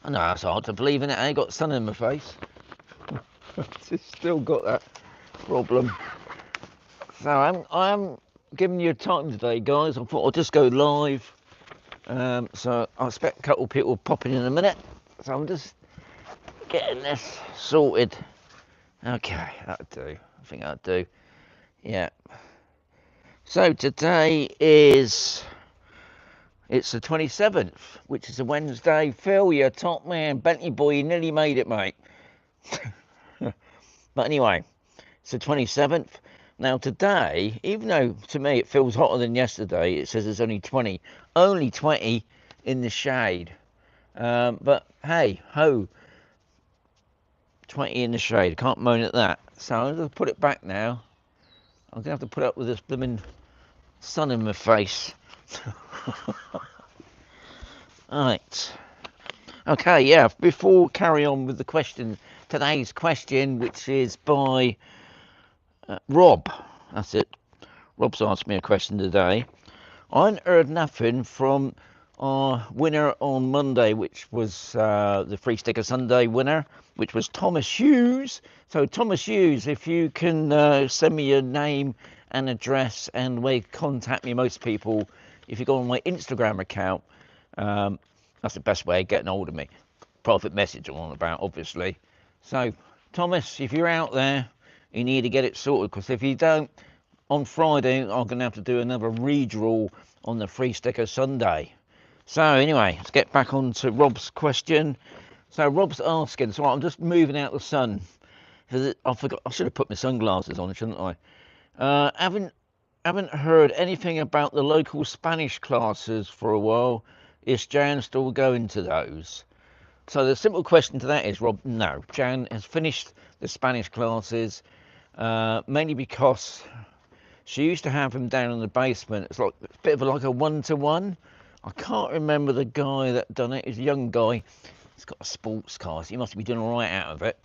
I know it's hard to believe in it. I ain't got sun in my face. It's still got that problem. So I'm giving you time today, guys. I thought I'd just go live. So I expect a couple of people popping in a minute. So I'm just getting this sorted. Okay, that'll do. I think that'll do. Yeah. So today it's the 27th, which is a Wednesday. Phil, you're top man. Bentley boy, you nearly made it, mate. But anyway, it's the 27th. Now today, even though to me it feels hotter than yesterday, it says it's only 20. Only 20 in the shade. But hey, ho, 20 in the shade. Can't moan at that. So I'm going to put it back now. I'm going to have to put up with this blooming sun in my face. Right. Okay, yeah, before carry on with the question, today's question, which is by Rob. That's it. Rob's asked me a question today. I haven't heard nothing from our winner on Monday, which was the Free Sticker Sunday winner, which was Thomas Hughes. So Thomas Hughes, if you can send me your name and address and way contact me, most people, if you go on my Instagram account, that's the best way of getting hold of me. Private message I'm on about, obviously. So Thomas, if you're out there, you need to get it sorted, because if you don't, on Friday, I'm going to have to do another redraw on the Free Sticker Sunday. So anyway, let's get back on to Rob's question. So Rob's asking, so I'm just moving out the sun. I forgot, I should have put my sunglasses on, shouldn't I? Haven't heard anything about the local Spanish classes for a while. Is Jan still going to those? So the simple question to that is, Rob, no. Jan has finished the Spanish classes, mainly because she used to have him down in the basement. It's like a bit of like a one-to-one. I can't remember the guy that done it. He's a young guy. He's got a sports car, so he must be doing all right out of it.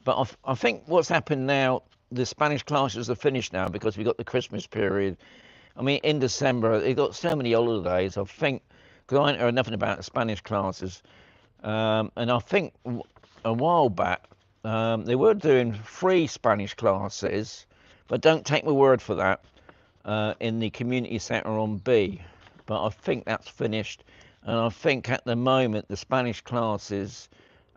But I think what's happened now, the Spanish classes are finished now because we got the Christmas period. I mean, in December, they got so many holidays. I think, because I ain't heard nothing about the Spanish classes. And I think a while back, they were doing free Spanish classes, but don't take my word for that, in the community centre on B. But I think that's finished, and I think at the moment the Spanish classes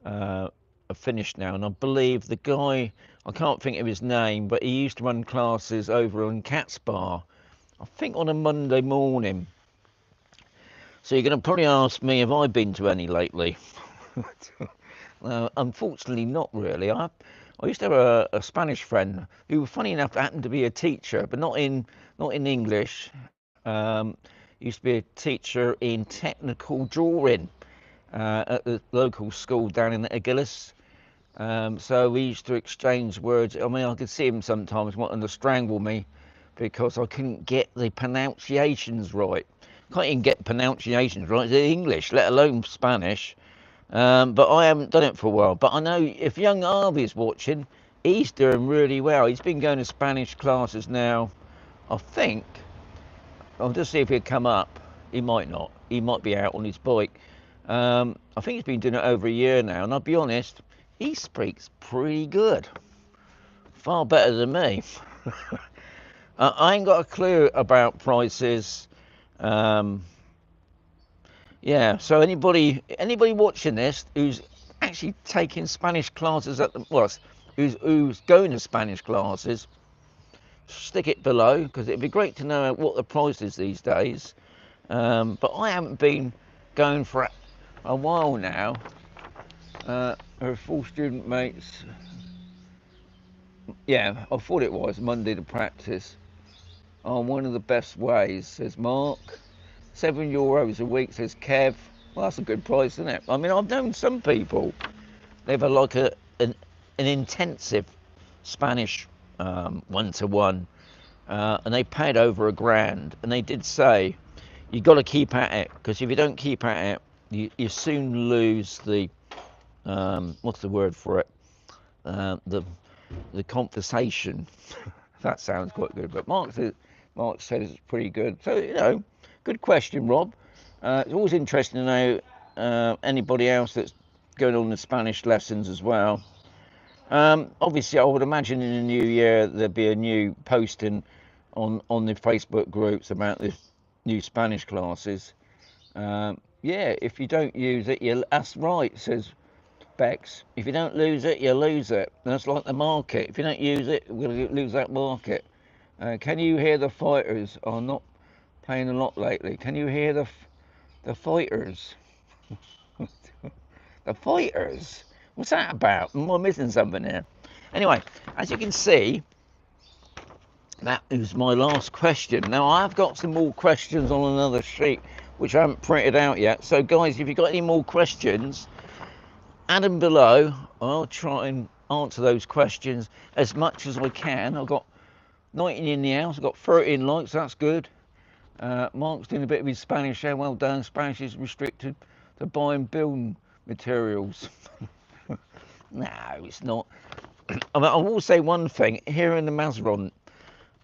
are finished now. And I believe the guy, I can't think of his name, but he used to run classes over on Cat's Bar, I think on a Monday morning. So you're going to probably ask me, have I been to any lately? Unfortunately, not really. I used to have a Spanish friend who, funny enough, happened to be a teacher, but not in English. Used to be a teacher in technical drawing at the local school down in Agilus. So we used to exchange words. I mean, I could see him sometimes wanting to strangle me because I couldn't get the pronunciations right. Can't even get pronunciations right in English, let alone Spanish. But I haven't done it for a while. But I know if young Harvey's watching, he's doing really well. He's been going to Spanish classes now. I think, I'll just see if he'll come up. He might not. He might be out on his bike. I think he's been doing it over a year now. And I'll be honest, he speaks pretty good. Far better than me. I ain't got a clue about prices. Yeah, so anybody watching this who's actually taking Spanish classes at the, well, who's going to Spanish classes, stick it below, because it'd be great to know what the price is these days. But I haven't been going for a while now. Her full student mates, yeah, I thought it was Monday to practice. Oh, one of the best ways, says Mark. €7 a week, says Kev. Well, that's a good price, isn't it? I mean, I've known some people, they've had like an intensive Spanish one-to-one, and they paid over £1,000. And they did say, you've got to keep at it, because if you don't keep at it, you soon lose the, what's the word for it? The conversation. That sounds quite good, but Mark said it's pretty good. So, you know, good question, Rob. It's always interesting to know anybody else that's going on the Spanish lessons as well. Obviously, I would imagine in the new year there'd be a new posting on the Facebook groups about the new Spanish classes. Yeah, if you don't use it, that's right, says Bex. If you don't lose it, you lose it. That's like the market. If you don't use it, we're going to lose that market. Can you hear the fighters are not playing a lot lately? Can you hear the fighters? The fighters? What's that about? Am I missing something here? Anyway, as you can see, that is my last question. Now, I've got some more questions on another sheet, which I haven't printed out yet. So, guys, if you've got any more questions, add them below. I'll try and answer those questions as much as I can. I've got 19 in the house. I've got 13 likes. That's good. Mark's doing a bit of his Spanish there. Well done. Spanish is restricted to buying building materials. No, it's not. I will say one thing. Here in the Mazron,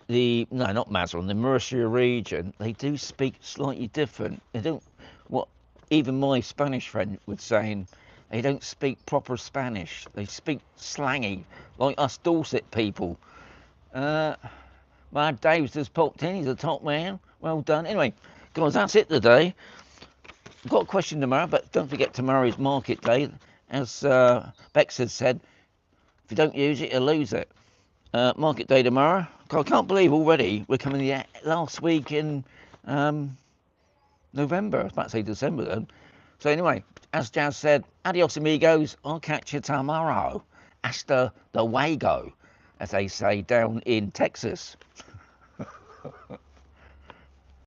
not Mazron, the Murcia region, they do speak slightly different. They don't, what even my Spanish friend was saying, they don't speak proper Spanish. They speak slangy, like us Dorset people. My Dave's just popped in. He's a top man. Well done. Anyway, guys, that's it today. I've got a question tomorrow, but don't forget tomorrow is market day. As Bex has said, if you don't use it, you lose it. Market day tomorrow. God, I can't believe already we're coming the last week in November. I was about to say December then. So anyway, as Jazz said, adios amigos. I'll catch you tomorrow. Hasta luego, as they say down in Texas.